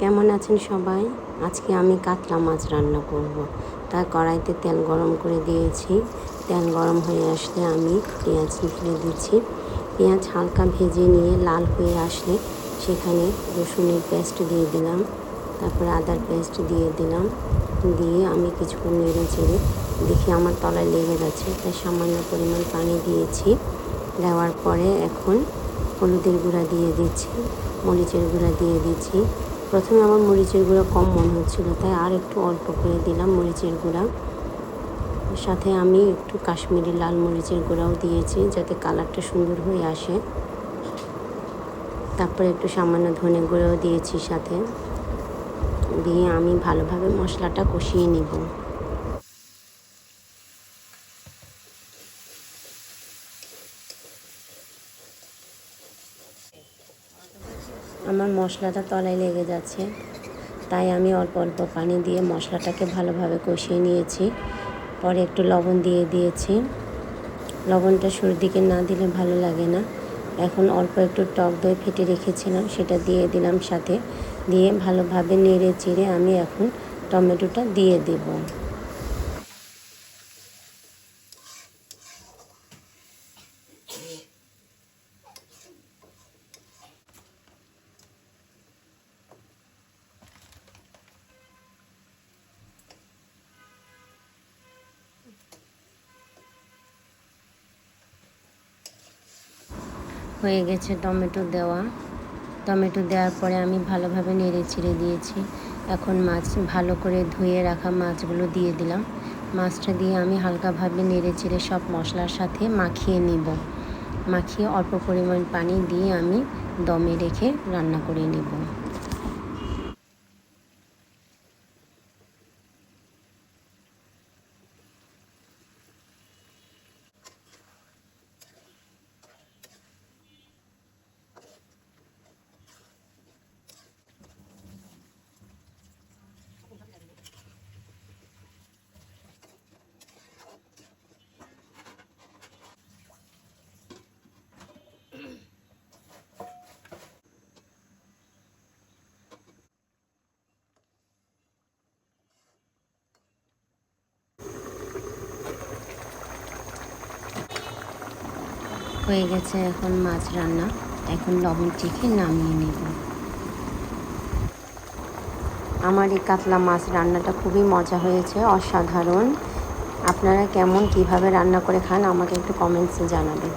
কেমন আছেন সবাই? আজকে আমি কাতলা মাছ রান্না করব। তাই কড়াইতে তেল গরম করে দিয়েছি। তেল গরম হয়ে আসলে আমি পেঁয়াজ ঢেলে দিচ্ছি। পেঁয়াজ হালকা ভেজে নিয়ে লাল হয়ে আসলে সেখানে রসুনের পেস্ট দিয়ে দিলাম, তারপরে আদার পেস্ট দিয়ে দিলাম। দিয়ে আমি কিছুক্ষণ নেড়ে চেড়ে দেখি আমার তলায় লেগে যাচ্ছে, তাই সামান্য পরিমাণ পানি দিয়েছি। দেওয়ার পরে এখন হলুদের গুঁড়া দিয়ে দিচ্ছি, মরিচের গুঁড়া দিয়ে দিচ্ছি। প্রথমে আমার মরিচের গুঁড়া কম মনে হচ্ছিলো, তাই আর একটু অল্প করে দিলাম মরিচের গুঁড়া। সাথে আমি একটু কাশ্মীরি লাল মরিচের গুঁড়াও দিয়েছি, যাতে কালারটা সুন্দর হয়ে আসে। তারপরে একটু সামান্য ধনে গুঁড়াও দিয়েছি সাথে। দিয়ে আমি ভালোভাবে মশলাটা কষিয়ে নিব। আমার মশলাটা তলায় লেগে যাচ্ছে, তাই আমি অল্প অল্প পানি দিয়ে মশলাটাকে ভালোভাবে কষিয়ে নিয়েছি। পরে একটু লবণ দিয়ে দিয়েছি। লবণটা শুরুর দিকে না দিলে ভালো লাগে না। এখন অল্প একটু টক দই ফেটে রেখেছিলাম, সেটা দিয়ে দিলাম সাথে। দিয়ে ভালোভাবে নেড়ে চেড়ে আমি এখন টমেটোটা দিয়ে দেব। হয়ে গেছে টমেটো দেওয়া। টমেটো দেওয়ার পরে আমি ভালোভাবে নেড়ে চেড়ে দিয়েছি। এখন মাছ ভালো করে ধুয়ে রাখা মাছগুলো দিয়ে দিলাম। মাছটা দিয়ে আমি হালকাভাবে নেড়ে চেড়ে সব মশলার সাথে মাখিয়ে নিব। মাখিয়ে অল্প পরিমাণ পানি দিয়ে আমি দমে রেখে রান্না করে নেব। হয়ে গেছে এখন মাছ রান্না। এখন লবণ চেখে নামিয়ে নেব। আমার এই কাতলা মাছ রান্নাটা খুবই মজা হয়েছে, অসাধারণ। আপনারা কিভাবে রান্না করে খান আমাকে একটু কমেন্টসে জানাবেন।